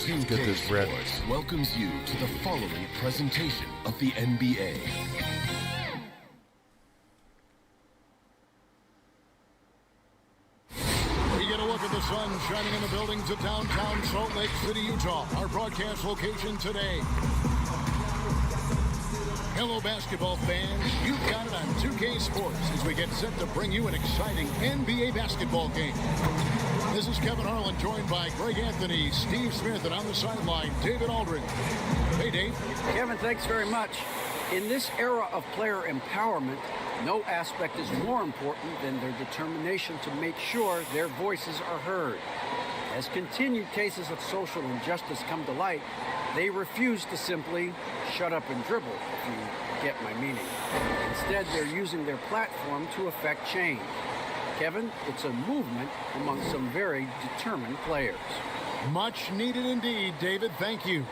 NBA2K Sports welcomes you to the following presentation of the NBA. We get a look at the sun shining in the buildings of downtown Salt Lake City, Utah. Our broadcast location today. Hello, basketball fans. You've got it on 2K Sports as we get set to bring you an exciting NBA basketball game. This is Kevin Harlan, joined by Greg Anthony, Steve Smith, and on the sideline, David Aldridge. Hey, Dave. Kevin, thanks very much. In this era of player empowerment, no aspect is more important than their determination to make sure their voices are heard. As continued cases of social injustice come to light, they refuse to simply shut up and dribble, if you get my meaning. Instead, they're using their platform to affect change. Kevin, it's a movement among some very determined players. Much needed indeed, David. Thank you.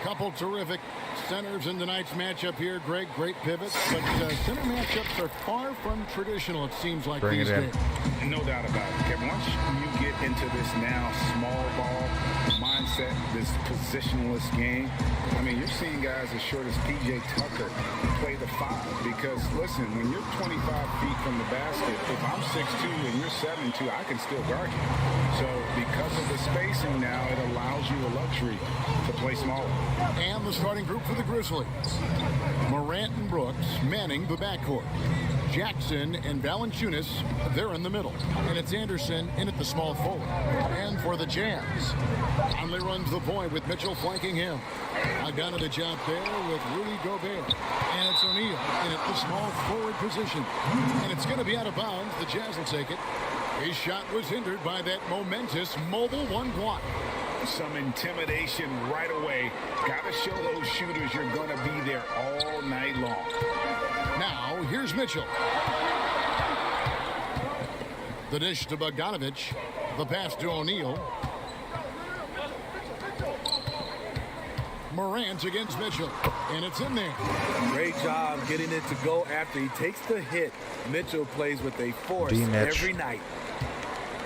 Couple terrific centers in tonight's matchup here, Greg. Great pivots, but center matchups are far from traditional, it seems like these days. No doubt about it, Kevin. Once you get into this now small ball mindset, this positionless game, I mean, you're seeing guys as short as P.J. Tucker play the 5 because, listen, when you're 25 feet from the basket, if I'm 6'2" and you're 7'2", I can still guard you. So because of the spacing now, it allows you a luxury to play smaller. And the starting group for the Grizzlies. Morant and Brooks manning the backcourt. Jackson and Valanciunas, they're in the middle. And it's Anderson in at the small forward. And for the Jazz, Conley runs the point with Mitchell flanking him. Bogdanovich out there with Rudy Gobert. And it's O'Neal in at the small forward position. And it's going to be out of bounds. The Jazz will take it. His shot was hindered by that momentous mobile one block. Some intimidation right away. Got to show those shooters you're going to be there all night long. Now, here's Mitchell. The dish to Bogdanovich. The pass to O'Neal. Morant against Mitchell. And it's in there. Great job getting it to go after he takes the hit. Mitchell plays with a force every night.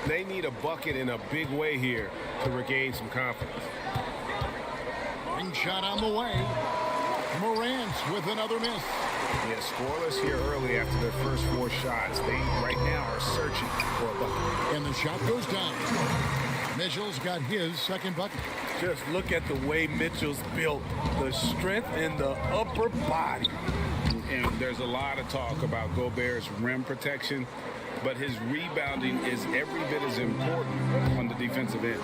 They need a bucket in a big way here to regain some confidence. Ring shot on the way. Morant with another miss. Yeah, scoreless here early after their first 4 shots. They right now are searching for a bucket. And the shot goes down. Mitchell's got his second bucket. Just look at the way Mitchell's built. The strength in the upper body. And there's a lot of talk about Gobert's rim protection, but his rebounding is every bit as important on the defensive end.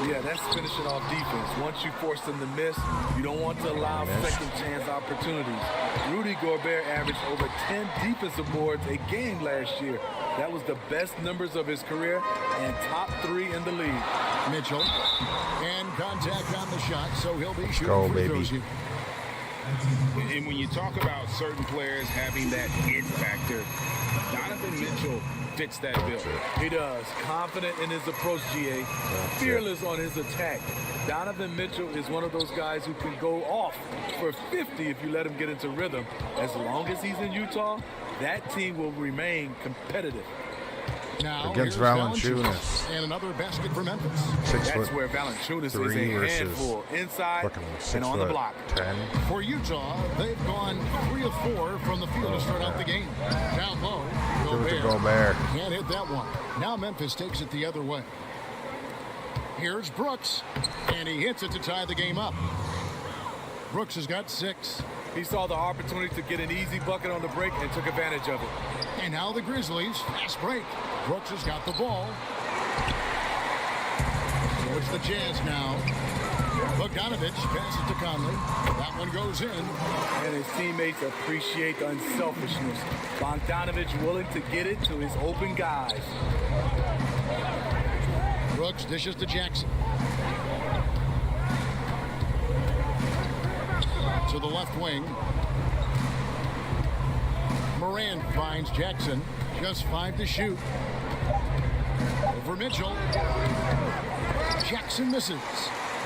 Yeah, that's finishing off defense. Once you force them to miss, you don't want to allow second chance opportunities. Rudy Gobert averaged over 10 defensive boards a game last year. That was the best numbers of his career and top 3 in the league. Mitchell, and contact on the shot, so he'll be shooting free throws here. And when you talk about certain players having that it factor, Donovan Mitchell fits that bill. He does. Confident in his approach, GA. Fearless on his attack. Donovan Mitchell is one of those guys who can go off for 50 if you let him get into rhythm. As long as he's in Utah, that team will remain competitive. Now against Valanciunas. And another basket for Memphis. That's where Valanciunas is a handful. Inside and on the block. 10. For Utah, they've gone 3 of 4 from the field to start out the game. Down low, Gobert. Can't hit that one. Now Memphis takes it the other way. Here's Brooks, and he hits it to tie the game up. Brooks has got 6. He saw the opportunity to get an easy bucket on the break and took advantage of it. And now the Grizzlies, fast break. Brooks has got the ball. So it's the Jazz now. Bogdanovich passes to Conley. That one goes in. And his teammates appreciate the unselfishness. Bogdanovich willing to get it to his open guys. Brooks dishes to Jackson. To the left wing. Morant finds Jackson. Just 5 to shoot. Over Mitchell. Jackson misses.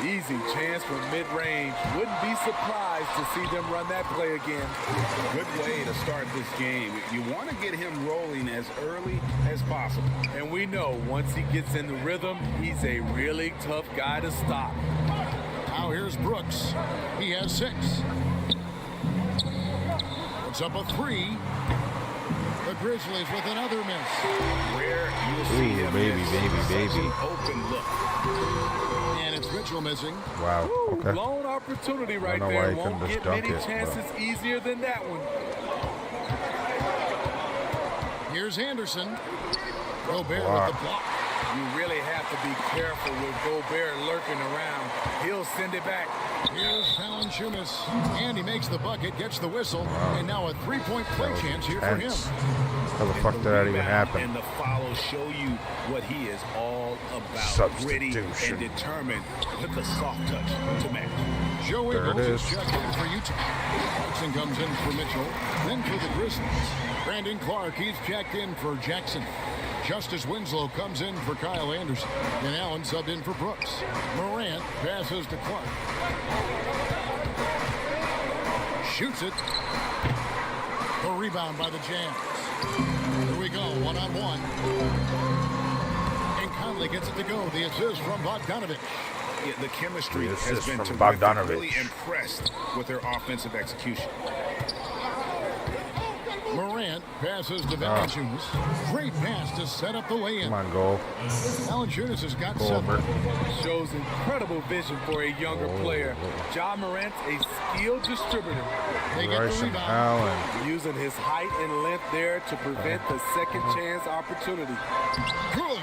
Easy chance from mid-range. Wouldn't be surprised to see them run that play again. Good way to start this game. You want to get him rolling as early as possible. And we know once he gets in the rhythm, he's a really tough guy to stop. Now here's Brooks. He has 6. Puts up a 3. The Grizzlies with another miss. Where you'll see him baby. open look. And it's Mitchell missing. Wow. Okay. Blown opportunity right know why there. he couldn't Won't just get dunk many it, chances easier than that one. Here's Anderson. Gobert Block. with the block. You really have to be careful with Gobert lurking around. He'll send it back. Here's Valanciunas. And he makes the bucket, gets the whistle, and now a 3-point play chance here for him. How the fuck did that even happen? And the follow show you what he is all about. Gritty Substitution. and determined with the soft touch to match. Joe There it Ingles is is. checked in for Utah. Clarkson comes in for Mitchell, then for the Grizzlies. Brandon Clark, he's checked in for Jackson. Justice Winslow comes in for Kyle Anderson. And Allen subbed in for Brooks. Morant passes to Clark. Shoots it. The rebound by the Jazz. Here we go, one-on-one. And Conley gets it to go. The assist from Bogdanovich. Yeah, the chemistry The has assist been from terrific. Bogdanovich. Really impressed with their offensive execution. Morant passes to Valanciunas. Great pass to set up the lay-in. Come on, goal. Valanciunas has got Go 7. over. Shows incredible vision for a younger player. Ja Morant's a skilled distributor, They get the Bryson rebound. Allen. using his height and length there to prevent the second chance opportunity. Good.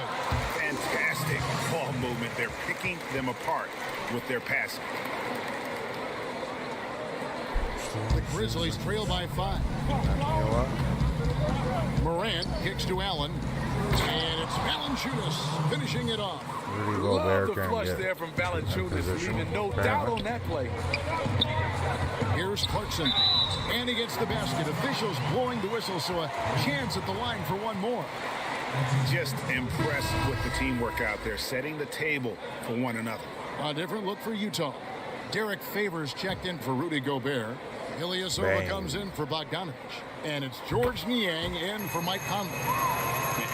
Fantastic ball movement. They're picking them apart with their passing. The Grizzlies trail by 5. You know what? Morant kicks to Allen. And it's Valanciunas finishing it off. Rudy Love Gobert the can flush get there from Valanciunas, position, leaving no doubt apparently. on that play. Here's Clarkson. And he gets the basket. Officials blowing the whistle, so a chance at the line for one more. Just impressed with the teamwork out there, setting the table for one another. A different look for Utah. Derek Favors checked in for Rudy Gobert. Ilyasova Bang. comes in for Bogdanovich. And it's George Niang in for Mike Conley.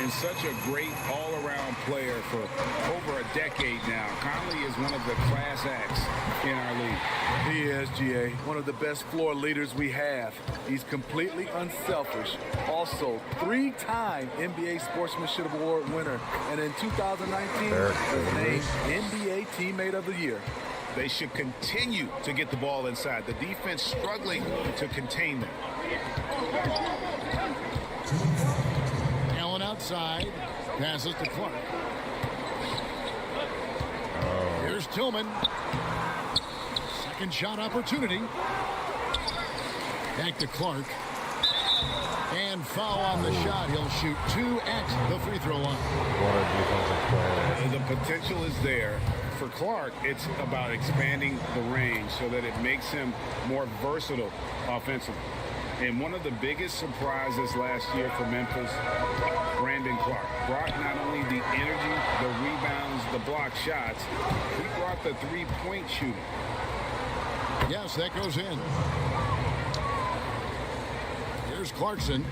And such a great all-around player for over a decade now. Conley is one of the class acts in our league. He is, GA, one of the best floor leaders we have. He's completely unselfish. Also, 3-time NBA Sportsmanship Award winner. And in 2019, There was it named is. NBA Teammate of the Year. They should continue to get the ball inside. The defense struggling to contain them. Allen outside. Passes to Clark. Here's Tillman. Second shot opportunity. Back to Clark. And foul on the shot. He'll shoot 2 at the free throw line. What a defensive player. The potential is there. For Clark, it's about expanding the range so that it makes him more versatile offensively. And one of the biggest surprises last year for Memphis, Brandon Clark, brought not only the energy, the rebounds, the block shots, he brought the three-point shooting. Yes, that goes in. Here's Clarkson.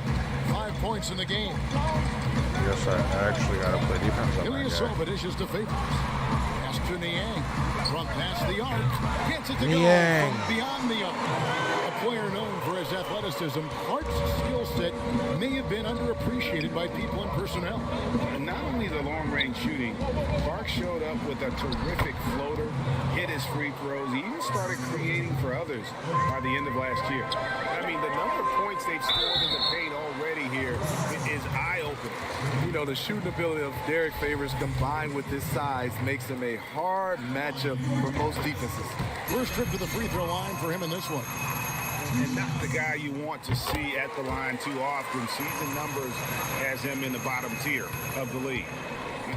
5 points in the game. I guess I actually got to play defense on that guy. Ilyasova dishes to Favors. Pass to Niang. From past the arc. Gets it to Niang. go from beyond the arc. A player known for his athleticism, Clark's skill set may have been underappreciated by people and personnel. And not only the long-range shooting, Clark showed up with a terrific floater, hit his free throws. He even started creating for others by the end of last year. I mean, the number of points they've scored in the paint already here is eye-opening. You know, the shooting ability of Derek Favors combined with his size makes him a hard matchup for most defenses. First trip to the free throw line for him in this one. And not the guy you want to see at the line too often. Season numbers has him in the bottom tier of the league.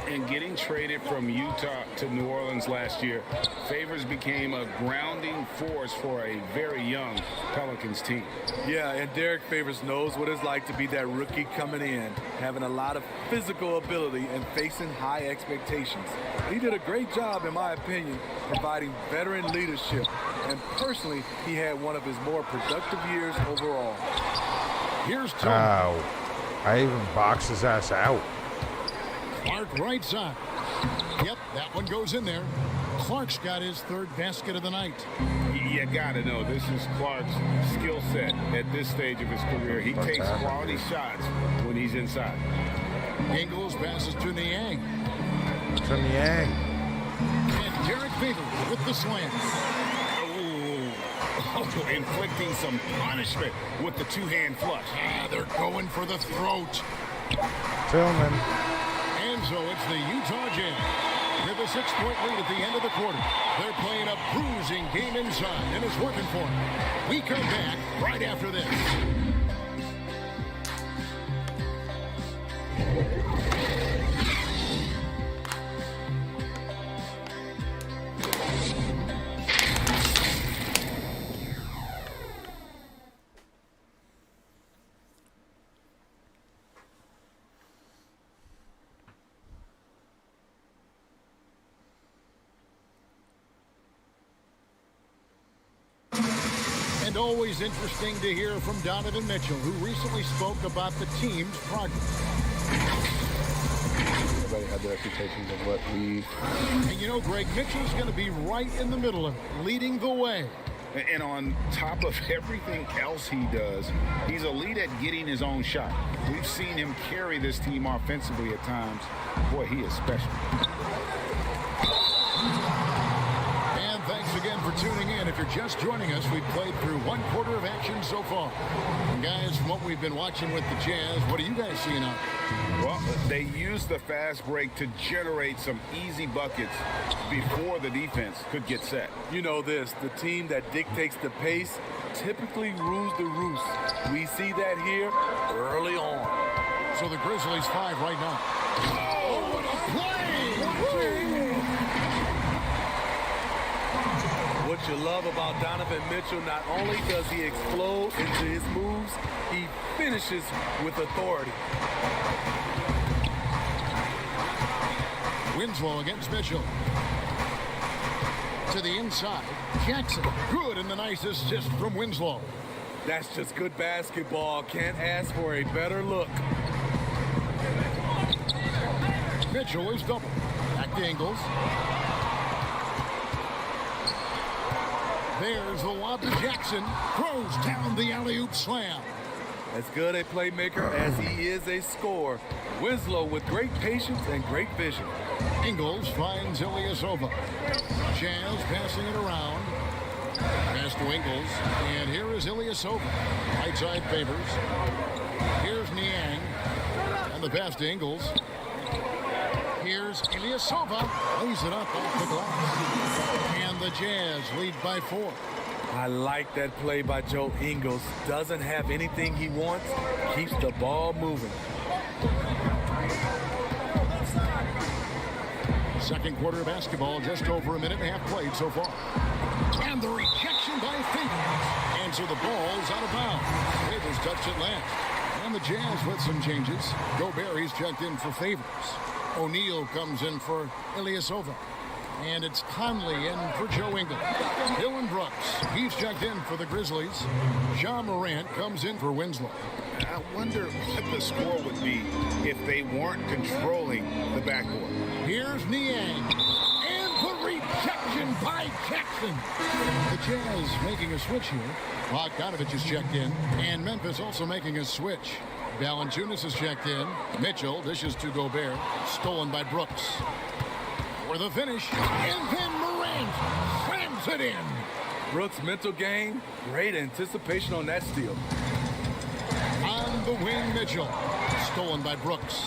And getting traded from Utah to New Orleans last year, Favors became a grounding force for a very young Pelicans team. Yeah, and Derek Favors knows what it's like to be that rookie coming in, having a lot of physical ability and facing high expectations. He did a great job, in my opinion, providing veteran leadership. And personally, he had one of his more productive years overall. Here's Tillman. Ow. I even boxed his ass out. Clark right side. Yep, that one goes in there. Clark's got his third basket of the night. You got to know, this is Clark's skill set at this stage of his career. He takes quality shots when he's inside. Ingles passes to Niang. To Niang. And Derek Favors with the slam. Oh, inflicting some punishment with the two-hand flush. They're going for the throat. Tillman. And so it's the Utah Jazz with a 6-point lead at the end of the quarter. They're playing a bruising game inside, and it's working for them. We come back right after this. And always interesting to hear from Donovan Mitchell, who recently spoke about the team's progress. Everybody had their expectations of what we... And you know, Greg, Mitchell's going to be right in the middle of it, leading the way. And on top of everything else he does, he's elite at getting his own shot. We've seen him carry this team offensively at times. Boy, he is special. And thanks again for tuning in. If you're just joining us, we've played through one quarter of action so far. And guys, from what we've been watching with the Jazz, what are you guys seeing out there? Well, they use the fast break to generate some easy buckets before the defense could get set. You know this, the team that dictates the pace typically rules the roost. We see that here early on. So the Grizzlies 5 right now. Oh, what a play! What you love about Donovan Mitchell, not only does he explode into his moves, he finishes with authority. Winslow against Mitchell. To the inside. Jackson. Good, and the nice assist from Winslow. That's just good basketball. Can't ask for a better look. Mitchell is double. Back to Ingles. There's the lob to Jackson. Throws down the alley-oop slam. As good a playmaker as he is a scorer, Winslow with great patience and great vision. Ingles finds Ilyasova. Jazz passing it around. Pass to Ingles. And here is Ilyasova. Right side Favors. Here's Niang. And the pass to Ingles. Here's Ilyasova. Lays it up off the glass. And the Jazz lead by 4. I like that play by Joe Ingles. Doesn't have anything he wants. Keeps the ball moving. Second quarter of basketball, just over a minute and a half played so far. And the rejection by Favors. And so the ball's out of bounds. Favors touched it last. And the Jazz with some changes. Gobert, he's checked in for Favors. O'Neal comes in for Ilyasova. And it's Conley in for Joe Ingles. Dylan Brooks, he's checked in for the Grizzlies. Ja Morant comes in for Winslow. I wonder what the score would be if they weren't controlling the backboard. Here's Niang. And the rejection by Jackson. The Jazz making a switch here. Bogdanovich is checked in. And Memphis also making a switch. Valanciunas is checked in. Mitchell dishes to Gobert. Stolen by Brooks. For the finish. And then Morant slams it in. Brooks' mental game, great anticipation on that steal. On the wing, Mitchell. Stolen by Brooks.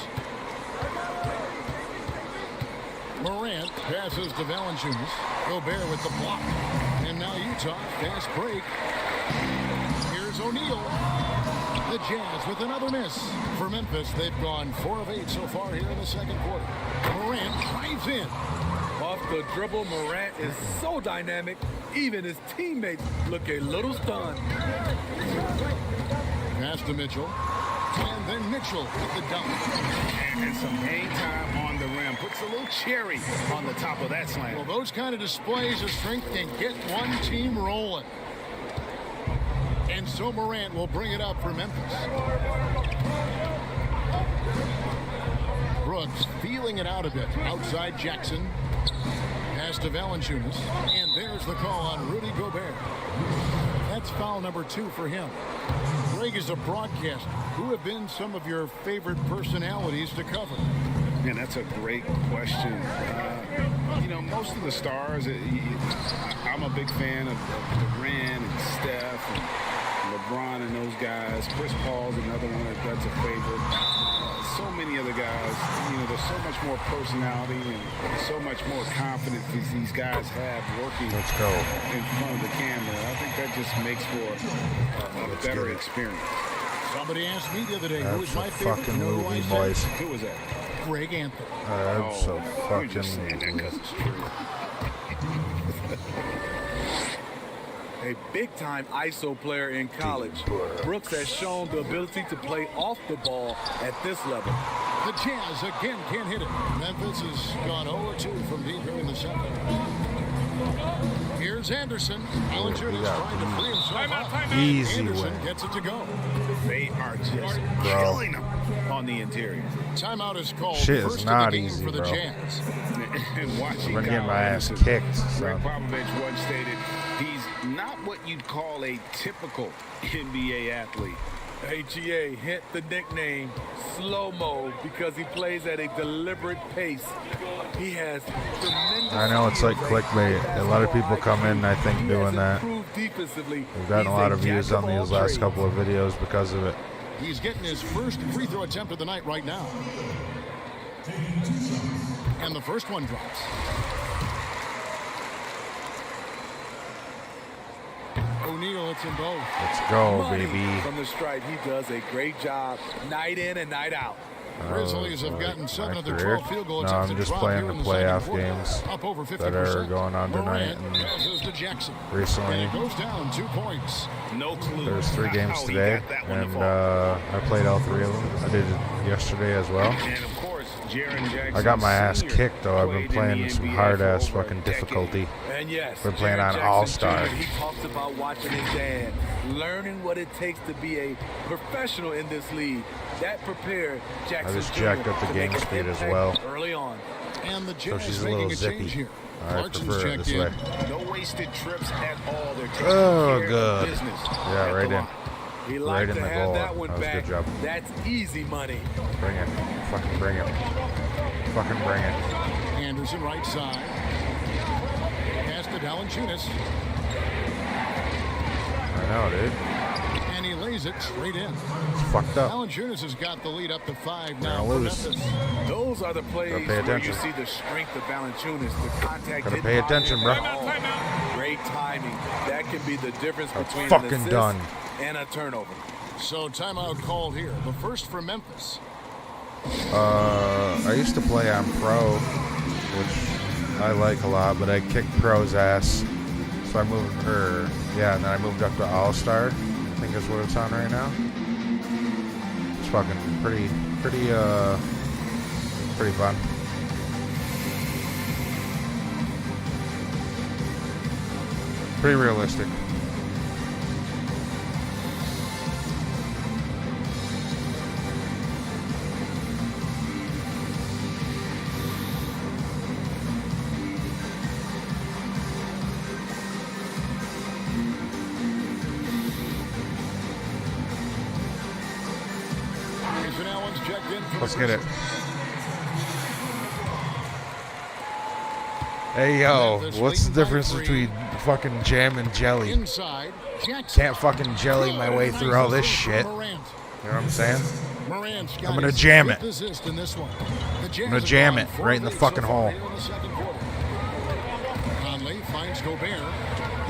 Morant passes to Valanciunas. Gobert with the block. And now Utah, fast break. Here's O'Neal. The Jazz with another miss. For Memphis, they've gone 4 of 8 so far here in the second quarter. Morant drives in. Off the dribble, Morant is so dynamic, even his teammates look a little stunned. Pass to Mitchell. And then Mitchell with the dunk. And some hang time on the rim. Puts a little cherry on the top of that slam. Well, those kind of displays of strength can get one team rolling. And so Morant will bring it up for Memphis. Brooks feeling it out a bit. Outside Jackson. Pass to Valanciunas. And there's the call on Rudy Gobert. That's foul number 2 for him. Greg, is a broadcaster, who have been some of your favorite personalities to cover? Man, that's a great question. You know, most of the stars, I'm a big fan of Durant and Steph and LeBron and those guys. Chris Paul's another one that's a favorite. So many other guys, you know, there's so much more personality and so much more confidence these guys have working in front of the camera. I think that just makes for a better experience. Somebody asked me the other day, who was my favorite? Fucking movie, boys. Who was that? Greg Anthony. So fucking A big-time ISO player in college, Brooks has shown the ability to play off the ball at this level. The Jazz again can't hit it. Memphis has gone 0-2 from deep here in the second. Here's Anderson. Valanciunas trying to free himself up. Easy Anderson win. gets it to go. They are just killing them on the interior. Timeout is called. Shit is first not of the game easy, for the bro. Jazz. And watching I'm gonna get Kyle my ass Anderson, kicked, Greg son. Popovich once stated, he's not what you'd call a typical NBA athlete. AGA hit the nickname Slow-Mo because he plays at a deliberate pace. He has tremendous. I know it's like clickbait. A lot of people come in, I think, doing that. We've gotten a lot of views on these last couple of videos because of it. He's getting his first free throw attempt of the night right now. And the first one drops. O'Neal hits them both. Let's go, Money baby. From the stripe, he does a great job night in and night out. Grizzlies have gotten 7 of their career? 12 field goal No, attempts I'm to just drop playing here the in the playoff second quarter. games Up over 50%. that are going on tonight Morant and passes to Jackson. recently. And it goes down 2 points. No clue. There's 3 games how he today, got that one to and fall. I played all 3 of them. I did it yesterday as well. And of course, Jaren Jackson I got my ass Sr. kicked, though. I've been played in playing the some NBA hard-ass for over a fucking decade. difficulty. And yes, We're playing Jaren on Jackson All-Star. Jr., He talks about watching his dad, learning what it takes to be a professional in this league. That prepared Jackson I just Jr. jacked up the to game make an speed as impact well. early on. And the So Jazz she's a making little a zippy. change here. I Clarkson's prefer it checked this in. way. No wasted trips at all. They're taking Oh, care good. of business. Yeah, at right the in. line. He Right liked in to the have goal. that one That was a back. good job. That's easy money. Bring it. Fucking bring it. Fucking bring it. Anderson right side. Pass to Valanciunas. I know, dude. And he lays it straight in. It's fucked up. Valanciunas has got the lead up to 5 We're now gonna for lose. Memphis. Those are the plays Gotta pay where attention. you see the strength of Valanciunas. The contact Gotta didn't pay bother attention, him bro. at all. Great timing. That can be the difference That's between fucking an assist done. and a turnover. So timeout called here. The first for Memphis. I used to play on Pro, which I like a lot, but I kicked Pro's ass. So I moved, and then I moved up to All-Star, I think is what it's on right now. It's fucking pretty fun. Pretty realistic. Jason Allen's checked in for Let's the get it. Grizzlies. Hey yo, Memphis what's the leading by difference 3. between fucking jam and jelly? Inside, Jackson. Can't fucking jelly my way through all this shit. You know Morant. what I'm saying? Morant's got I'm gonna his jam fifth it. assist in this one. The Jazz I'm gonna have jam gone it 4 right in the of 8 fucking so far hole. here in the second quarter. Conley finds Gobert.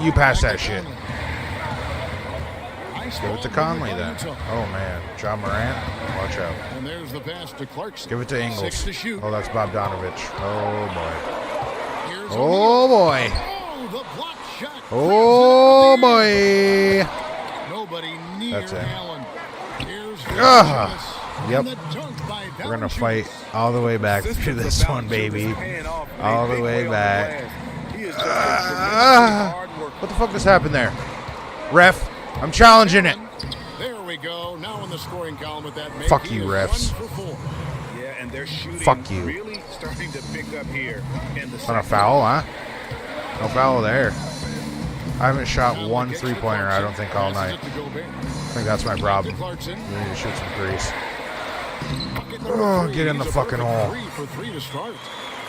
You pass Back that to shit. Conley. Nice Give it to ball Conley movement by then. Utah. Oh man, John Morant, watch out. And there's the pass to Clarkson. Give it to 6 Ingles. to shoot. Oh, that's Bogdanovich. Oh boy. Here's Oh boy. Oh, the block shot. Oh boy. Nobody near That's it. Allen. Here's Ah, Valanciunas. yep. And the dunk by We're gonna Valanciunas. fight all the way back through this one, baby. All the way back. What the fuck just happened there? Ref, I'm challenging it. There we go. Now in the scoring column with that make. Fuck He you, is refs. 1 for 4. Yeah, And they're shooting Fuck you. really starting to pick up here in the On a foul, huh? No foul there. I haven't shot one three-pointer, I don't think, all night. I think that's my problem. We need to shoot some threes. Oh, get in the fucking hole.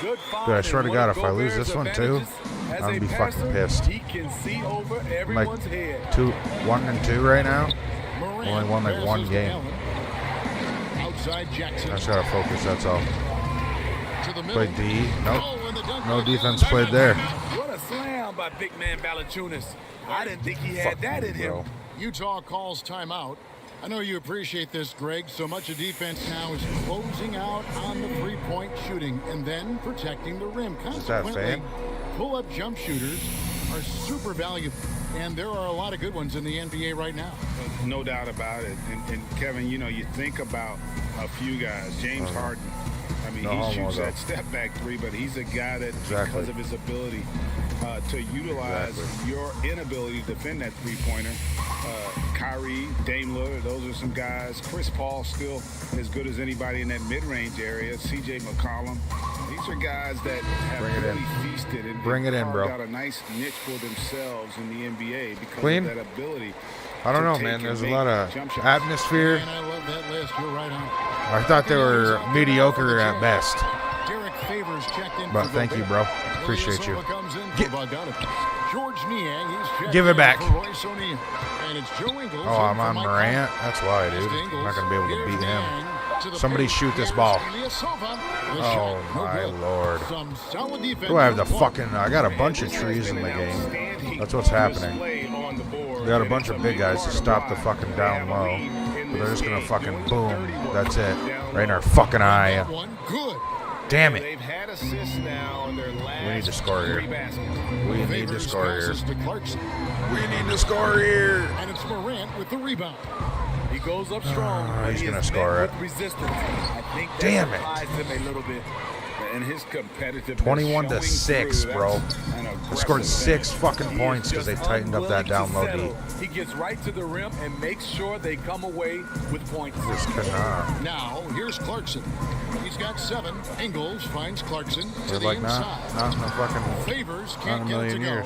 Dude, I swear to God, if I lose this one too, I'm gonna be fucking pissed. I'm like 1-2 right now. Only won like one game. I just gotta focus, that's all. Play D. Nope. No defense played there. What a slam by big man Valanciunas. I didn't think he had that in him. Utah calls timeout. I know you appreciate this, Greg. So much of defense now is closing out on the three-point shooting and then protecting the rim. Consequently, pull-up jump shooters are super valuable, and there are a lot of good ones in the NBA right now. No doubt about it. And Kevin, you know, you think about a few guys. James Harden. I mean, he shoots that step-back three, but he's a guy that, because of his ability to utilize your inability to defend that three-pointer. Kyrie, Dame Lillard, those are some guys. Chris Paul still as good as anybody in that mid-range area. C.J. McCollum. These are guys that have really feasted and carved out a nice niche for themselves in the NBA because of that ability. I don't know, man. There's a lot of atmosphere. And I love that list. You're right on. I thought they were mediocre at best. Derek Favors checked in. But thank you, bro. Appreciate you. Give it back. Oh, I'm on Morant. That's why, dude. I'm not going to be able to beat him. Somebody shoot this ball. Oh, my Lord. Do I have the fucking... I got a bunch of trees in the game. That's what's happening. We got a bunch of big guys to stop the fucking down low. But they're just going to fucking boom. That's it. Right in our fucking eye. Damn it. We need to score here. We need to score here. We need to score here. And it's Morant with the rebound. He goes up strong. He's going to score it. I think damn it. Him a little bit. And his competitive 21-6, bro. They scored 6 fucking points because they tightened up that down low D. He gets right to the rim and makes sure they come away with points. Now, here's Clarkson. He's got 7. Ingles finds Clarkson to the inside. Not in the fucking... Favors can't get it to go.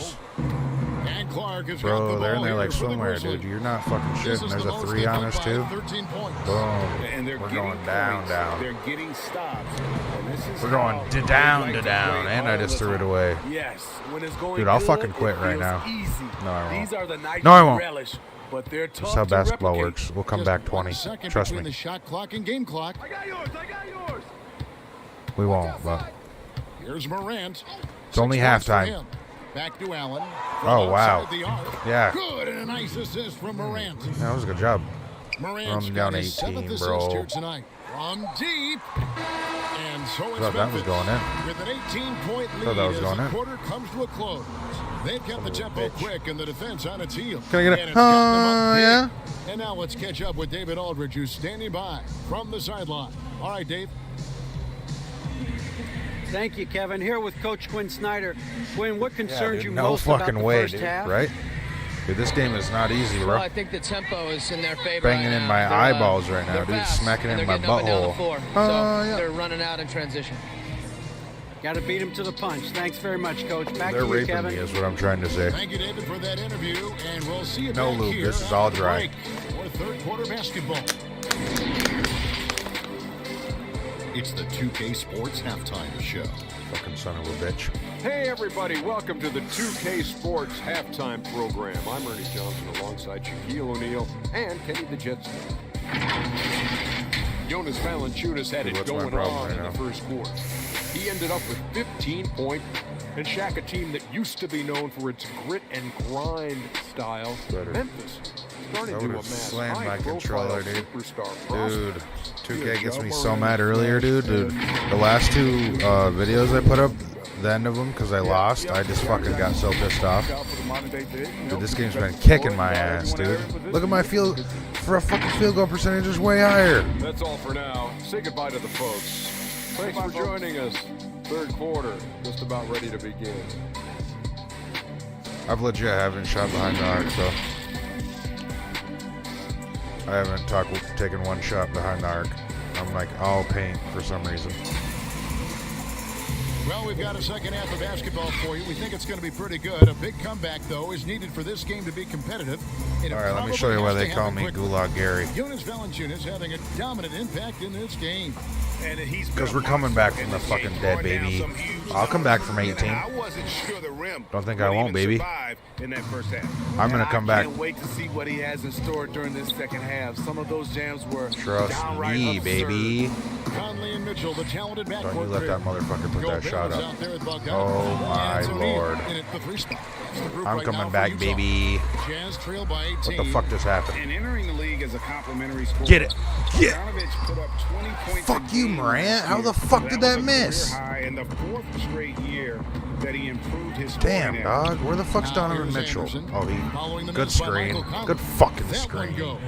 And Clark has got the Bro, ball they're in there here like for the swimwear, Grizzlies. dude. You're not fucking shitting. There's a 3 on us, too. 13 points. Boom. And We're going down. They're getting stops. We're going down. And I just threw it away. Yes. When it's going Dude, I'll good, fucking quit right now. Easy. No, I won't. These are the nights No, I won't. relish, but they're tough That's how to basketball replicate. works. We'll come back 20. Trust me. The shot clock and game clock. I got yours. We won't, but Here's Morant. it's only halftime. Back to Allen. Oh, wow. Yeah. Good, and a nice assist from Morant. That was a good job. Morant's I'm got down his 18, 7th bro. assist here tonight. From deep. And so it's Thought that was Memphis going in. with an 18-point lead Thought that was as going the in. quarter comes to a close. They've kept the tempo bitch. quick and the defense on its heel. Can I get And it? it's got them up big. Yeah. And now let's catch up with David Aldridge, who's standing by from the sideline. All right, Dave. Thank you, Kevin. Here with Coach Quinn Snyder. Quinn, what concerns you No most about fucking the way, first dude. half? Right? Dude, this game is not easy, bro. Well, I think the tempo is in their favor. Banging in my eyeballs right now, dude. Smacking in my butthole. So they're running out in transition. Got to beat him to the punch. Thanks very much, Coach. Back They're to you, raping Kevin. me is what I'm trying to say. Thank you, David, for that interview, and we'll see you No back lube. here This is after all the dry. break for third quarter basketball. It's the 2K Sports Halftime Show. Fucking son of a bitch. Hey everybody, welcome to the 2K Sports Halftime Program. I'm Ernie Johnson alongside Shaquille O'Neal and Kenny the Jet Smith. Jonas Valanciunas had it What's my going problem on right in now? the first quarter. He ended up with 15 points, and Shaq, a team that used to be known for its grit and grind style, Better. Memphis, starting I to would've amass slammed my controller, high-profile dude. superstar Dude, prospects. 2K gets me so mad earlier, dude. The last 2 videos I put up, the end of them, because I lost, I just fucking got so pissed off. Dude, this game's been kicking my ass, dude. Look at my field goal percentage is way higher. That's all for now. Say goodbye to the folks. Thanks for joining us. Third quarter, just about ready to begin. I've legit haven't shot behind the arc, so I haven't taken one shot behind the arc. I'm I'm like all paint for some reason. Well, we've got a second half of basketball for you. We think it's going to be pretty good. A big comeback, though, is needed for this game to be competitive. All right, let me show you why they call me Gulag Gary. Jonas Valanciunas having a dominant impact in this game. Because we're coming back from the fucking dead, baby. I'll come back from 18. Don't think I won't, baby. I'm going to come back. I can't wait to see what he has in store during this second half. Some of those jams were Trust me, baby. Conley and Mitchell, the talented backcourt. Don't you let that motherfucker put that shot up. Oh, my Lord. I'm coming back, baby. What the fuck just happened? And entering the league as a complimentary scorer. Get it. Get put up 20 points. Fuck you, Morant. How the fuck did that miss? In the 4th straight year that he improved his damn, dog. Where the fuck's Donovan Mitchell? Oh, he. Good screen. Good fucking screen. God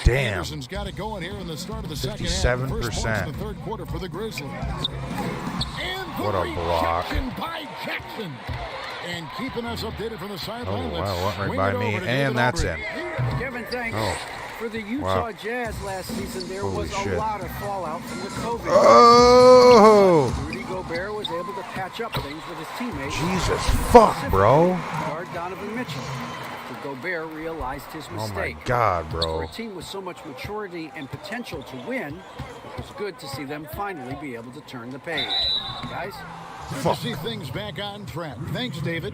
damn. Anderson's got it going here in the start of the 57%. the third quarter for the Grizzlies. What a block. By Jackson. And keeping us updated from the sideline. Oh, wow, went right by me, and that's in. Kevin, thanks. Oh. For the Utah Jazz last season, there was a lot of fallout from the COVID. Oh! Rudy Gobert was able to patch up things with his teammates. Jesus, fuck, bro. Guard Donovan Mitchell. After Gobert realized his mistake. Oh my God, bro. For a team with so much maturity and potential to win, it was good to see them finally be able to turn the page. Guys? Good to see things back on track. Thanks, David.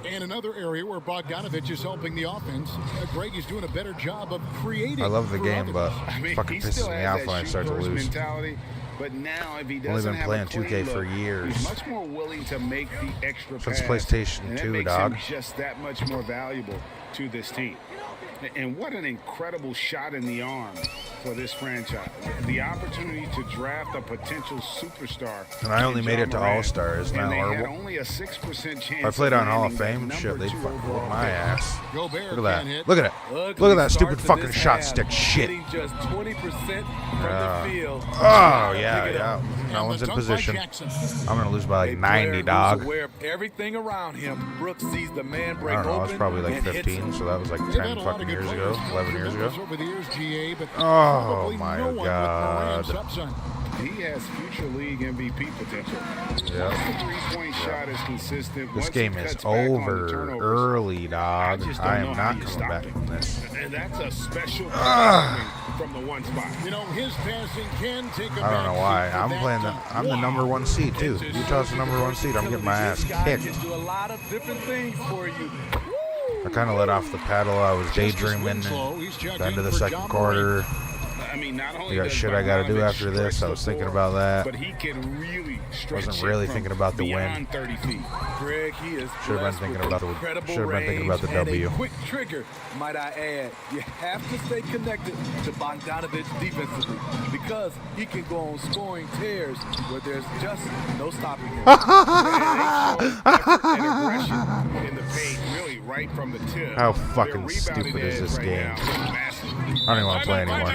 And another area where Bogdanovich is helping the offense. Greg is doing a better job of creating. I love the game, but fucking pisses me off when I start to lose. But now, if he doesn't have playing 2K for years. He's much more willing to make the extra since pass, PlayStation 2, dog. Him just that much more valuable to this team. And what an incredible shot in the arm for this franchise. The opportunity to draft a potential superstar. And I only made it to All-Star. Isn't that horrible? Only a 6% chance. If I played on Hall of Fame, shit, they'd fucking whoop my ass. Look at that. Look at it. Look at that stupid fucking shot stick shit. Just 20% from the field. Oh, yeah. No one's in position. I'm going to lose by like 90, dog. Aware of everything around him. Brooks sees the man break I don't know. I was probably like 15, so that was like 10 fucking years ago, 11 years ago. Oh my God. He has future league MVP potential. Yeah. The three-point shot is consistent. This game is over early, dog. I am not coming back from this. And that's a special from the one spot. You know, his passing can take a I don't know why. I'm the number 1 seed too. Utah's the number 1 seed. I'm getting my ass kicked. Do a lot of different things for you. I kind of let off the paddle. I was daydreaming. The end of the second quarter. I got shit I got to do after this. I was thinking about that. But he can really wasn't really thinking about the win. Greg, he is should have been thinking about the W. Quick trigger, might I add. You have to stay connected to Bogdanovich defensively because he can go on scoring tears where there's just no stopping him. In the paint, really right from the tip. How fucking stupid is this game? I don't even want to play anymore.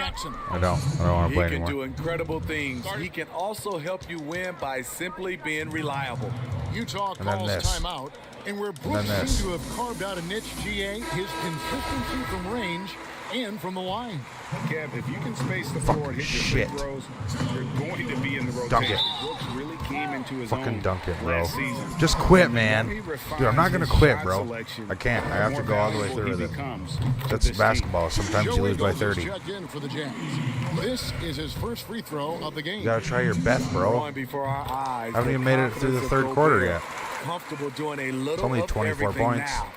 I don't want to play anymore. He can do incredible things. He can also help you win by simply being reliable. Utah calls timeout, and where Brooks seems to have carved out a niche, GA, his consistency from range and from the line. Kev, if you can space the floor and hit your free throws, you're going to be in the rotation. Dunk it. Brooks really came into his fucking own dunk it, bro. season. Just quit, man. Dude, I'm not going to quit, bro. I can't. I have to go all the way through with it. That's basketball. Sometimes you lose by 30. This is his first free throw of the game. You got to try your best, bro. I haven't even made it through the third quarter yet. Comfortable doing a little it's only 24 points. Now.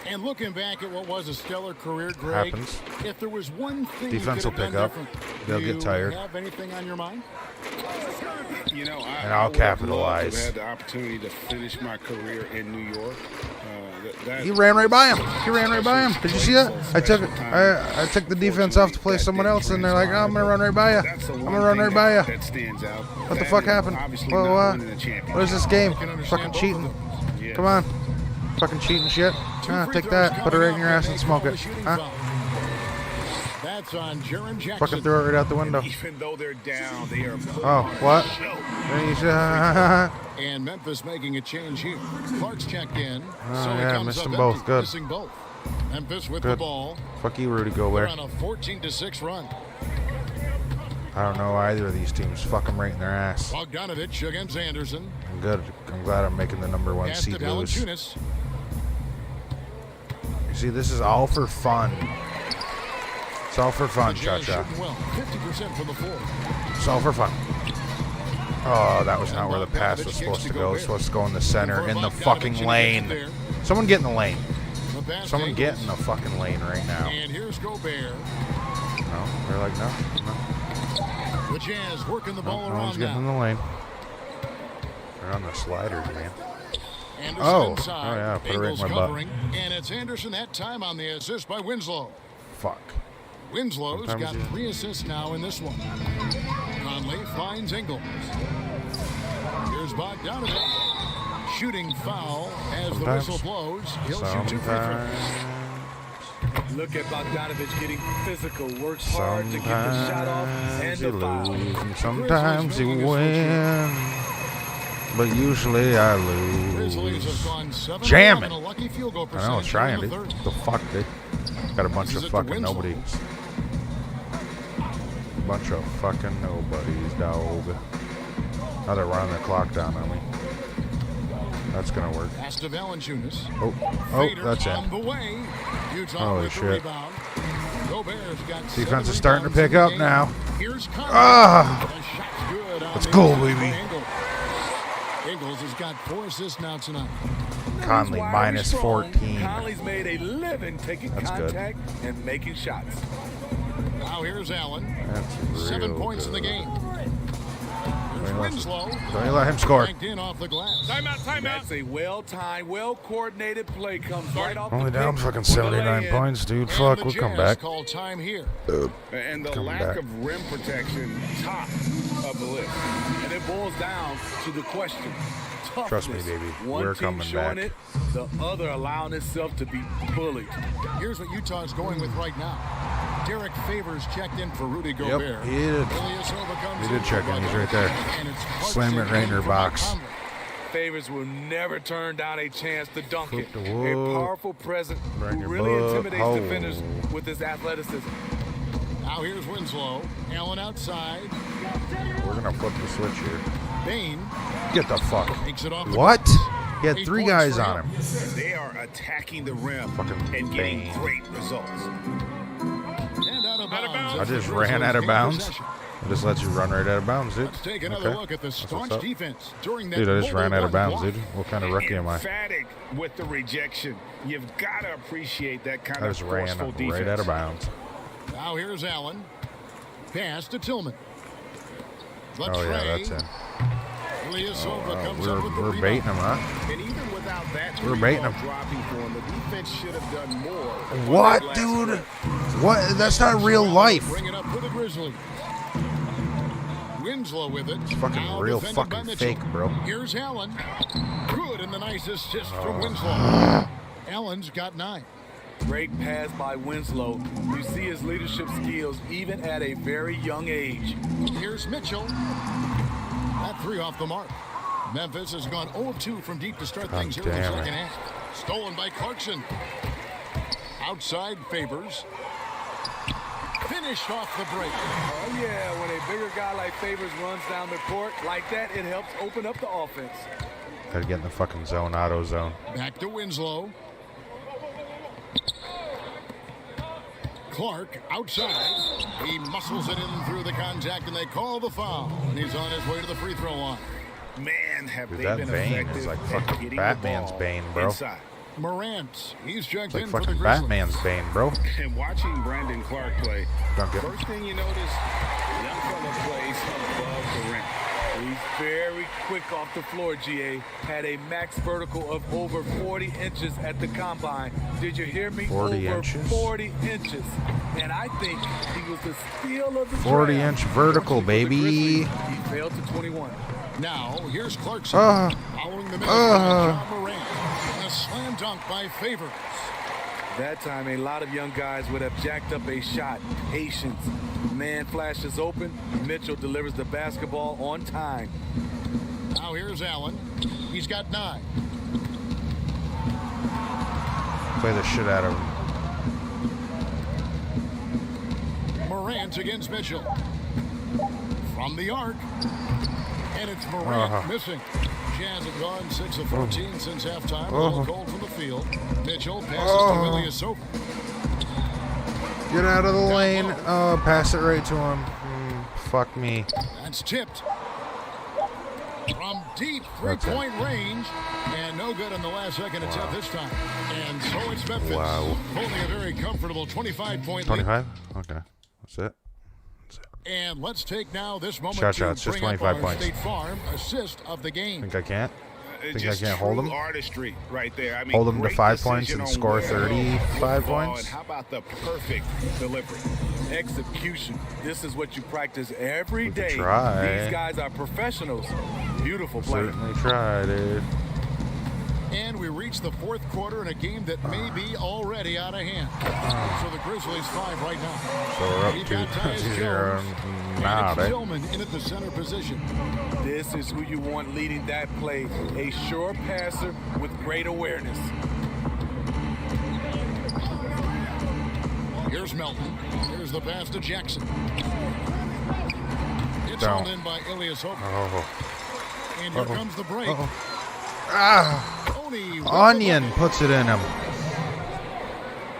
And looking back at what was a stellar career, Greg, happens. If there was one thing defense will pick up, they'll get tired. Have anything on your mind? You know, and I'll capitalize. I had the opportunity to finish my career in New York. He ran right by him. Did you see that? I took the defense off to play someone else, and they're like, oh, I'm gonna run right by you. That stands out. What the fuck happened? What is this game? Fucking cheating. Come on. Fucking cheating shit. Take that. Put it right in your ass and smoke it. That's on Jaren Jackson. Fucking throw it right out the window. Even though they're down, they are. Oh, what? And Memphis making a change here. Clark's checked in. Oh, yeah, missed them both. Good. Both. Memphis with the ball. Fuck you, Rudy Gobert. They're on a 14-6 run. I don't know either of these teams. Fuck them right in their ass. Bogdanovich against Anderson. I'm good. I'm glad I'm making the number 1 Pass seed to lose. Valanciunas. You see, this is all for fun. It's all for fun, The Jazz Cha-Cha. shooting well, 50% from the floor. It's all for fun. Oh, that was not where the pass was supposed to go. It's supposed to go in the center, in the fucking lane. Someone get in the lane. Someone get in the fucking lane right now. And here's Gobert. No, they're like, no. The Jazz working the ball No one's around getting in now. the lane. They're on the sliders, man. Anderson inside. Yeah, put it right in Ingles my butt. covering, and it's Anderson that time on the assist by Winslow. Fuck. Winslow's Sometimes got 3 assists now in this one. Conley finds Ingles. Here's Bogdanovich. Shooting foul as the whistle blows. He'll shoot 2 free throws. Look at Bogdanovich getting physical. Works hard to get the shot off and the foul. And sometimes you win. But usually I Grizzlies have lose. gone 7 Jam and it. a lucky field goal I know, percentage trying, in the dude. third. The fuck, dude? Got a bunch This of is it to fucking Winslow. nobodies. Bunch of fucking nobodies, dog. Now they're running the clock down on me. That's gonna work. Pass to Valanciunas. Oh, Fader that's on in. the way. Utah Holy with the shit. rebound. Gobert's got Defense 7 is starting to rebounds in pick the up game. now. Here's Conley. Ah! The shot's good on Let's the go, inside baby. by Ingles. Ingles has got 4 assists now tonight. Conley Wiry minus strong. 14. Conley's made a living taking That's good. contact and making shots. Now here's Allen. That's 7 real points in the good. game. Here's Winslow. Don't you let him score. Banked in off the glass. That's a well-timed, well-coordinated play. Comes right off Only the down pick fucking with the 79 lay-in. points, dude. And Fuck, the we'll come Jazz back. call time here. And the Coming lack back. of rim protection, top of the list. And it boils down to the question. Toughness. Trust me, baby. One We're team coming showing back. it, the other allowing itself to be bullied. Here's what Utah's going with right now. Derek Favors checked in for Rudy Gobert. he did. Ilyasova comes He did in check for in. He's right there. And it's Clarkson Slam it right in her for box. Conley. Favors will never turn down a chance to dunk it. Flip the A wood. powerful presence Right in who your really butt. intimidates Oh. defenders with his athleticism. Now here's Winslow. Allen outside. We're gonna flip the switch here. Bain Get the fuck. takes it off the What? glass. He had 8 3 points guys for on him. They are attacking the rim Fucking and getting Bane. great results. And out of bounds. I just The ran out of Grizzlies gain bounds. possession. It just lets you run right out of bounds, dude. Let's take another Okay. look at the That's what's staunch up. defense during that Dude, I just ran out of mobile bounds, block. dude. What kind of rookie am I? Emphatic with the rejection. You've got to appreciate that kind I of just ran forceful defense. right out of bounds. Now here's Allen. Pass to Tillman. Oh, yeah, that's in. Ilyasova comes up with the We're baiting him, rebound. huh? And even without that We're three baiting ball him. dropping for him, the defense should have done more. What, on that last dude? play. What? That's not real life. Bring it up for the Grizzlies. Winslow with it. It's fucking Now real defended by fucking Mitchell. fake, bro. Here's Allen. Good, and the nice assist from Winslow. Allen's got 9. Great pass by Winslow. You see his leadership skills even at a very young age. Here's Mitchell. That 3 off the mark. Memphis has gone 0-2 from deep to start things here in the damn it. second half. Stolen by Clarkson. Outside Favors. Finished off the break. Oh, yeah, when a bigger guy like Favors runs down the court like that, it helps open up the offense. Gotta get in the fucking zone, auto zone. Back to Winslow. Clark outside. He muscles it in through the contact, and they call the foul. And he's on his way to the free throw line. Man, have Dude, they that been Bane effective is like at fucking getting the Batman's ball Bane, bro. inside. Morant. He's checked It's like in for the fucking Grizzlies. Batman's Bane, bro. And watching Brandon Clark play, Don't get first thing you notice, young fella plays above the rim. He's very quick off the floor, GA. Had a max vertical of over 40 inches at the combine. Did you hear me? 40 over inches? 40 inches. And I think he was the steal of the 40 draft. inch vertical, Unfortunately for the baby. Grizzlies, He failed to 21. Now, here's Clarkson. Ah. Following the middle by John Morant. And a slam dunk by Favors. That time, a lot of young guys would have jacked up a shot. Patience. Man flashes open. Mitchell delivers the basketball on time. Now here's Allen. He's got 9. Play the shit out of him. Morant against Mitchell. from the arc. And it's Morant missing. Jazz have gone 6 of 14 since halftime. A little cold from the field. Mitchell passes to Ilyasova. Get out of the lane. Oh, pass it right to him. Fuck me. That's tipped. From deep three-point range. And no good in the last second attempt this time. And so it's Memphis. Wow. Holding a very comfortable 25-point lead. 25? Okay. That's it. And let's take now this moment Shot, to just bring 25 up our points. State Farm assist of the game. Think I can't? Think I Just can't hold him? artistry right there. I mean, Hold him to great 5 points decision and on score where to go with 35 the ball, points? And how about the perfect delivery? Execution. This is what you practice every day. Try. These guys are professionals. Beautiful play. Certainly try, dude. And we reach the fourth quarter in a game that may be already out of hand. So the Grizzlies 5 right now. So we're up We've to got Tyus 2-0 Jones, now, and it's right? Tillman in at the center position. This is who you want leading that play. A sure passer with great awareness. Here's Melton. Here's the pass to Jackson. It's Down. hauled in by Ilyasova. Oh. And here comes the break. Oni with the Onion bucket. puts it in him.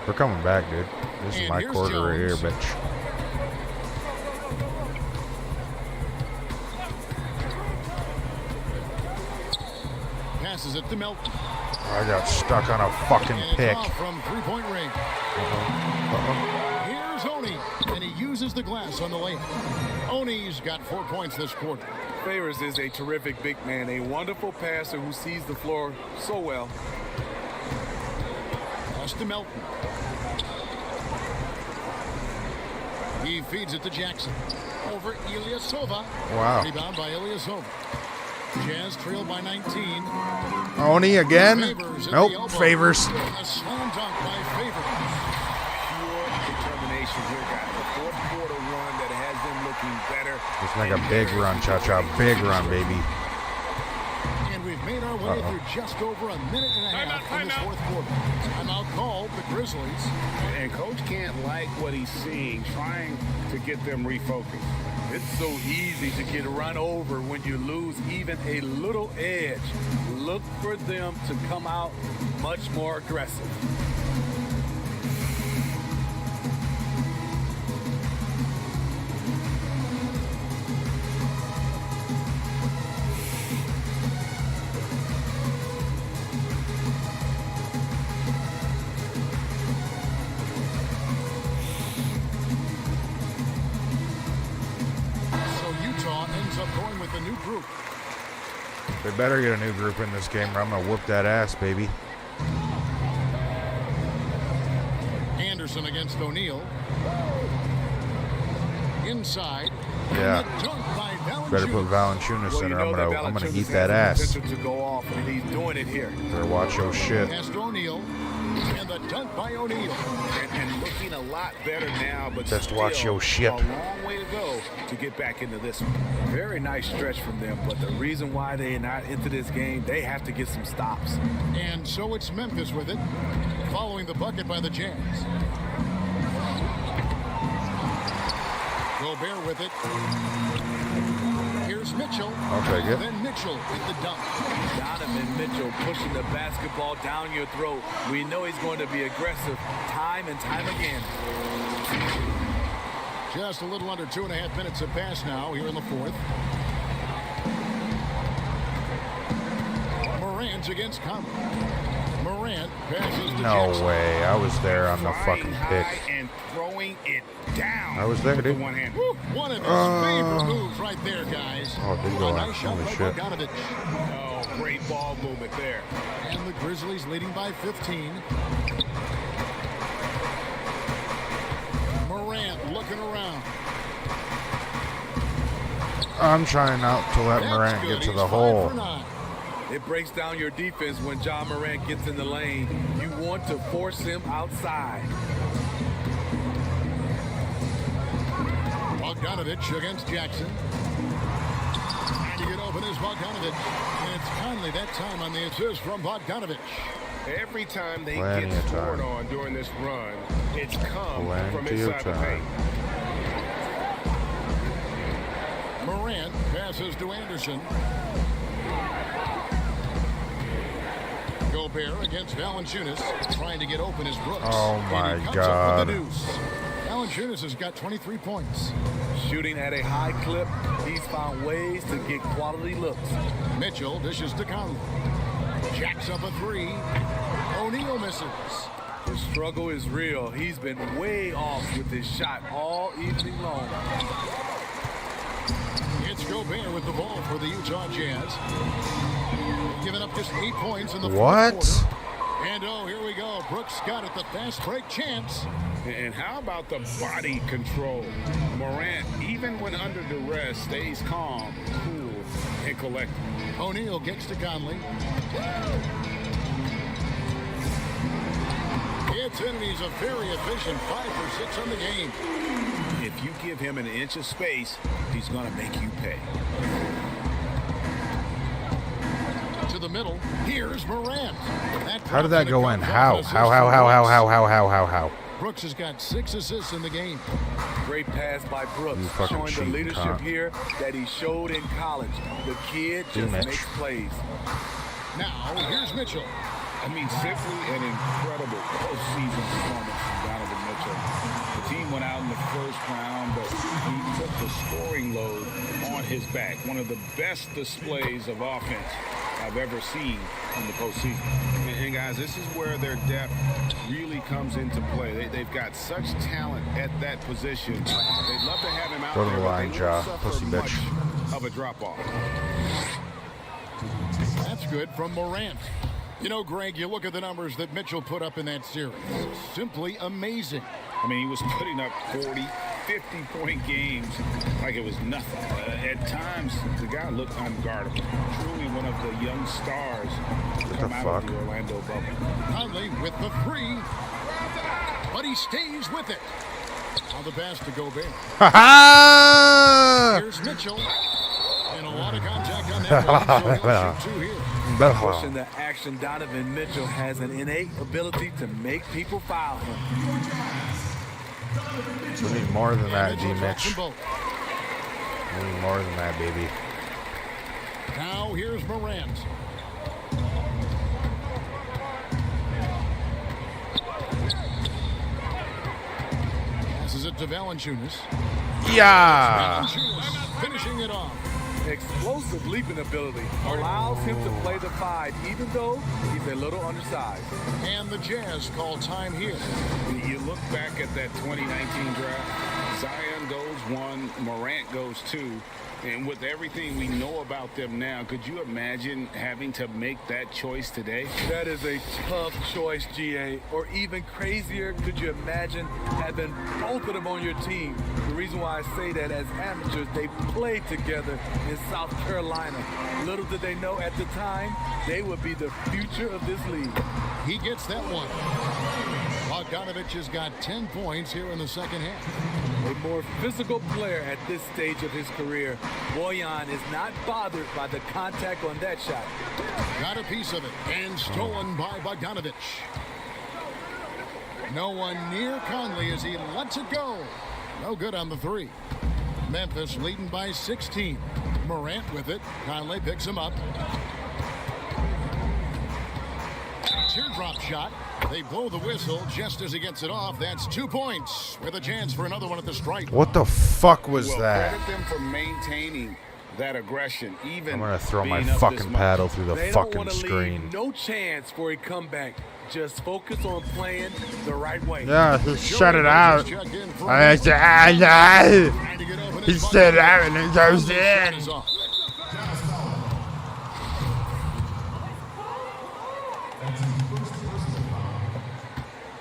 We're coming back, dude. This is And my here's quarter right here, Jones. bitch. Passes it to Melton. I got stuck on a fucking And it's pick. off from three-point range. Here's Oni, and he uses the glass on the lane. Oni's got 4 points this quarter. Favors is a terrific big man, a wonderful passer who sees the floor so well. Pass to Melton. He feeds it to Jackson. Over Ilyasova. Wow. Rebound by Ilyasova. Jazz trailed by 19. Oni again? Favors at Nope, the elbow. Favors. A slam dunk by Favors. Pure determination here, guys. A fourth quarter run that has them looking better. Let's make a big run, Cha-Cha. Big run, baby. And we've made our way through just over a minute and a half in this fourth quarter. Timeout called the Grizzlies. And Coach can't like what he's seeing, trying to get them refocused. It's so easy to get run over when you lose even a little edge. Look for them to come out much more aggressive. Going with the new group. They better get a new group in this game or I'm going to whoop that ass, baby. Anderson against O'Neal. Inside. Yeah. Better put Valanciunas in or I'm gonna eat that ass. To go off, and he's doing it here. Better watch your shit. Past O'Neal. And the dunk by O'Neal. And looking a lot better now, but just still watch your shit. A long way to go to get back into this one. Very nice stretch from them, but the reason why they are not into this game, they have to get some stops. And so it's Memphis with it, following the bucket by the Jazz. Gobert with it. Here's Mitchell. I'll take it. Then Mitchell with the dunk. Donovan Mitchell pushing the basketball down your throat. We know he's going to be aggressive time and time again. Just a little under 2.5 minutes have passed now here in the fourth. Morant against Conley. Morant passes to No Jackson. way. I was there on the Flying fucking high pick. and throwing it down. I was there, with the dude. one hand. Woo, one of his favorite moves right there, guys. Oh, did he go A on? nice shot Holy by shit. Bogdanovich. Oh, great ball movement there. And the Grizzlies leading by 15. Morant looking around. I'm trying not to let That's Morant good. get to He's the 5 hole. for 9. It breaks down your defense when John Morant gets in the lane. You want to force him outside. Bogdanovich against Jackson. Trying to get open is Bogdanovich. And it's Conley that time on the assist from Bogdanovich. Every time they Plenty get of scored time. on during this run, it's come from Plenty of inside the time. paint. Morant passes to Anderson. Gobert against Valanciunas, trying to get open as Brooks. Oh my and he comes God. up with the deuce. Valanciunas has got 23 points. Shooting at a high clip, he's found ways to get quality looks. Mitchell dishes to Conley. Jacks up a three. O'Neal misses. The struggle is real. He's been way off with his shot all evening long. It's Gobert with the ball for the Utah Jazz. Giving up just 8 points in the What? fourth quarter. And oh, here we go. Brooks got it, the fast break chance. And how about the body control? Morant, even when under duress, stays calm, cool, and collected. O'Neal gets to Conley. Gets in, and he's a very efficient 5 for 6 on the game. If you give him an inch of space, he's going to make you pay. To the middle, here's Morant. How did that go in? How? How? Brooks has got 6 assists in the game. Great pass by Brooks, showing the leadership here that he showed in college. The kid just makes plays. Now, here's Mitchell. I mean, simply an incredible postseason performance from Donovan Mitchell. The team went out in the first round, but he took the scoring load on his back. One of the best displays of offense I've ever seen in the postseason. And guys, this is where their depth really comes into play. They've got such talent at that position. They'd love to have him out Go to there, the line, but they Ja. won't suffer Pussy much bitch. of a drop-off. That's good from Morant. You know, Greg, you look at the numbers that Mitchell put up in that series. Simply amazing. I mean, he was putting up 40, 50-point games like it was nothing. At times, the guy looked unguardable. Truly one of the young stars to come out of the Orlando bubble. Conley with the three, but he stays with it. Now the pass to Gobert. Here's Mitchell. And a lot of contact on that one, so he'll shoot 2 here. Pushing the action, Donovan Mitchell has an innate ability to make people foul him. We need more than that, Mitchell D-Mitch. We need more than that, baby. Now here's Morant. Passes it to Valanciunas. Yeah. Valanciunas finishing it off. Explosive leaping ability allows him to play the 5, even though he's a little undersized. And the Jazz call time here. You look back at that 2019 draft, Zion goes 1, Morant goes 2. And with everything we know about them now, could you imagine having to make that choice today? That is a tough choice, GA. Or even crazier, could you imagine having both of them on your team? The reason why I say that, as amateurs, they played together in South Carolina. Little did they know at the time, they would be the future of this league. He gets that one. Bogdanovich has got 10 points here in the second half. A more physical player at this stage of his career. Bojan is not bothered by the contact on that shot. Got a piece of it and stolen by Bogdanovich. No one near Conley as he lets it go. No good on the 3. Memphis leading by 16. Morant with it. Conley picks him up. Teardrop shot. They blow the whistle just as he gets it off. That's 2 points with a chance for another one at the stripe. What the fuck was well, that? Credit them for maintaining that aggression. Even I'm gonna throw my being up fucking this paddle much. through the They fucking don't want to screen. leave no chance for a comeback. Just focus on playing the right way. Yeah, just shut it out. He Trying to get open He his said bucket. out and it goes Conley's shot in. is off.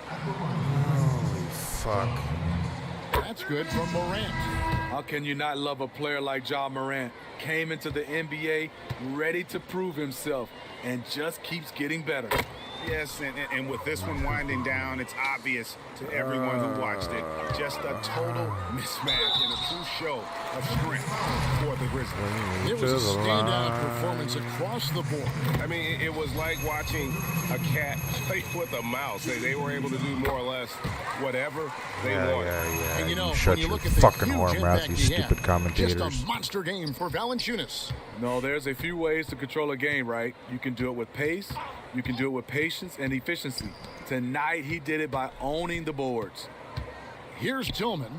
Holy fuck. That's good from Morant. How can you not love a player like Ja Morant? Came into the NBA ready to prove himself and just keeps getting better. Yes, and with this one winding down, it's obvious to everyone who watched it. Just a total mismatch and a true show of strength for the Grizzlies. It was a standout performance across the board. I mean, it was like watching a cat play with a mouse. They were able to do more or less whatever they wanted. Yeah. And you know, Shut when you your look at the fucking huge whore mouth, impact you he had, stupid commentators. just a monster game for Valanciunas. No, there's a few ways to control a game, right? You can do it with pace, you can do it with patience and efficiency. Tonight, he did it by owning the boards. Here's Tillman.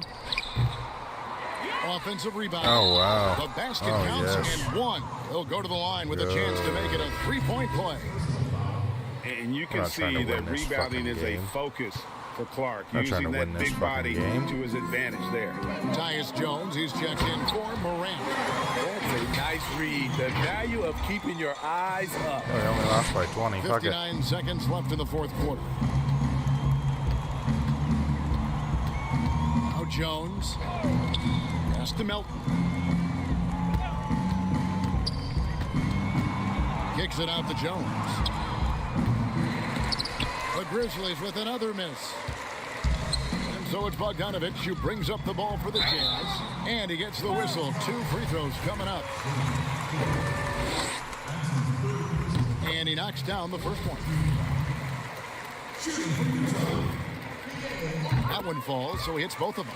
Offensive rebound. Oh, wow. The basket counts and one. He'll go to the line with a chance to make it a three-point play. And you can see that rebounding is a focus for Clark, using that big body to his advantage there. Tyus Jones, he's checked in for Morant. That's a nice read. The value of keeping your eyes up. Oh, they only lost by 20. 59 seconds left in the fourth quarter. Now Jones. Pass to Melton. Kicks it out to Jones. The Grizzlies with another miss. And so it's Bogdanovich who brings up the ball for the Jazz. And he gets the whistle. 2 free throws coming up. And he knocks down the first one. That one falls, so he hits both of them.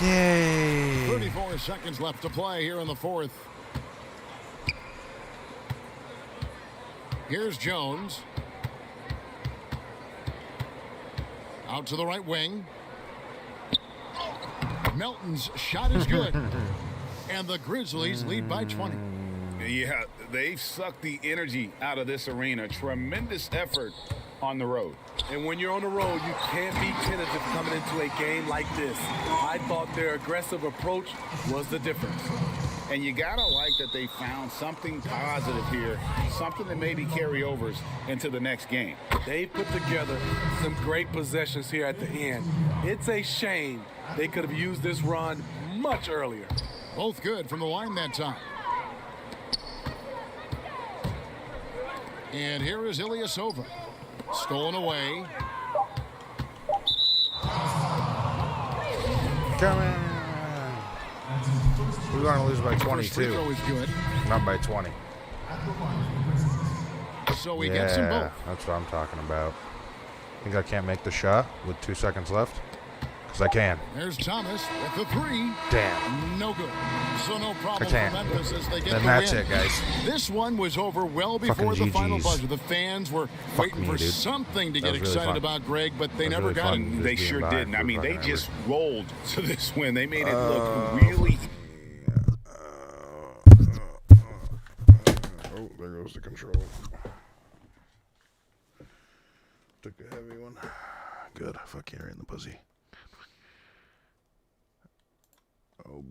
Yay. 34 seconds left to play here in the fourth. Here's Jones. Out to the right wing. Melton's shot is good. And the Grizzlies lead by 20. Yeah, they've sucked the energy out of this arena. Tremendous effort on the road. And when you're on the road, you can't be tentative coming into a game like this. I thought their aggressive approach was the difference. And you gotta like that they found something positive here, something that maybe carryovers into the next game. They put together some great possessions here at the end. It's a shame they could have used this run much earlier. Both good from the line that time. And here is Ilyasova. Stolen away. Come on. We want to lose by 22. Free throw is good. Not by 20. So he gets them both. That's what I'm talking about. Think I can't make the shot with 2 seconds left? Because I can. There's Thomas with the three. Damn. No good. So no problem I can't. for Memphis as they get Then the that's win. it, guys. This one was over well before Fucking the final GGs. buzzer. The fans were waiting me, for dude. something to That get was really excited fun. about, Greg, but they That never was got really fun. it. They Just sure being didn't. I mean, they fucking just rolled to this win. They made it look really. Oh, there goes the control. Took a heavy one. Good. Fuck you, right in the pussy. Oh,